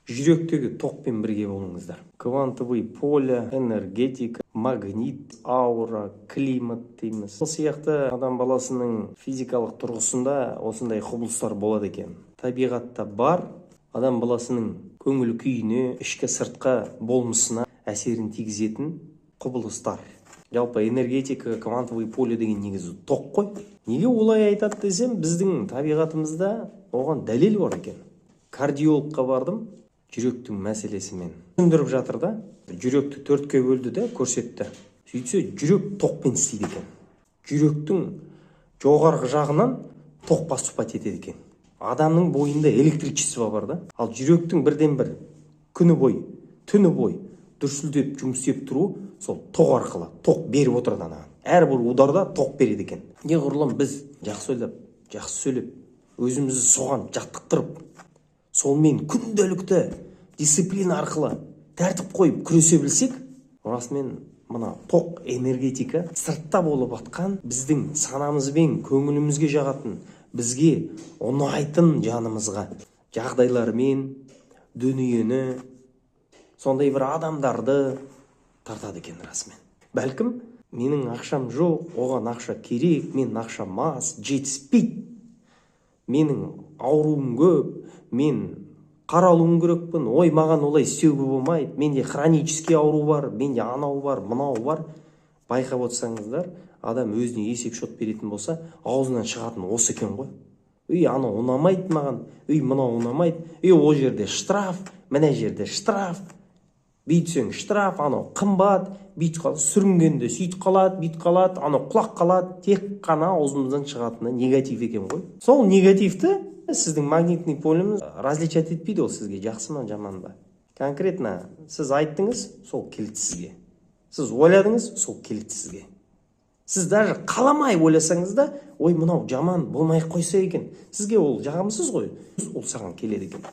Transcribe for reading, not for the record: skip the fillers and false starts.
жүректегі токпен бірге болыңыздар. Квантовый поле, энергетика, магнит, аура, климат дейміз. Сол сияқты адам баласының физикалық тұрғысында осындай құбылыстар болады екен. Табиғатта бар, адам баласының көңіл күйіне, ішкі сыртқа болмысына әсерін тигізетін құбылыстар. Жалпы энергетика, квантовый поле деген негізі тоқ қой. Неге олай айтады десем, біздің табиғатымызда оған дәлел бар екен. Кардиологқа бардым, жүректің мәселесімен түсіндіріп жатыр да, жүректі 4-ке бөлді де көрсетті. Сөйтсе, жүрек тоқпен істейді екен. Жүректің жоғарғы жағынан тоқ поступать етеді екен. Адамның бойында электричество бар да, ал жүректің бірден бір күні бой, түні бой дүрсілдеп жұмыс істеп тұру сол тоқ арқылы тоқ беріп отырады ана. Әрбір ударда тоқ береді екен. Неғұрлым біз жақсы ойлап, жақсы сөйлеп, өзімізді соған жаттықтырып, сонымен күнделікті дисциплина арқылы тәртіп қойып күресе білсек, расымен мына тоқ энергетика сыртта болып атқан біздің санамызбен көңілімізге жағатын, бізге ұнайтын жанымызға жағдайлармен дүниені, сондай бір адамдарды тартады екен расымен. Бәлкім менің ақшам жоқ, оған ақша керек, мен ақшам аз, жетіспейді. Менің ауруым көп, мен қаралуым керекпін, ой маған олай істеуге болмайды, менде хронический ауру бар, менде анау бар, мынау бар. Байқап отырсаңыздар, адам өзіне есеп шот беретін болса, аузынан шығатын осы екен ғой. Анау ұнамайды маған, мынау ұнамайды, ол жерде штраф, мына жерде штраф. Бүйтсең штраф, анау қымбат, бүйтіп қалады, сүрінгенде сөйтіп қалады, бүйтіп қалады, анау құлақ қалады, тек қана аузымыздан шығатыны негатив екен ғой. Сол негативті сіздің магнитный полеміз различать етпейді, ол сізге жақсы ма жаман ба. Конкретно сіз айттыңыз, сол келді сізге. Сіз ойладыңыз, сол келді сізге. Сіз даже қаламай ойласаңыз да, ой мынау жаман болмай қойса екен, сізге ол жағымсыз ғой, ол саған келеді екен.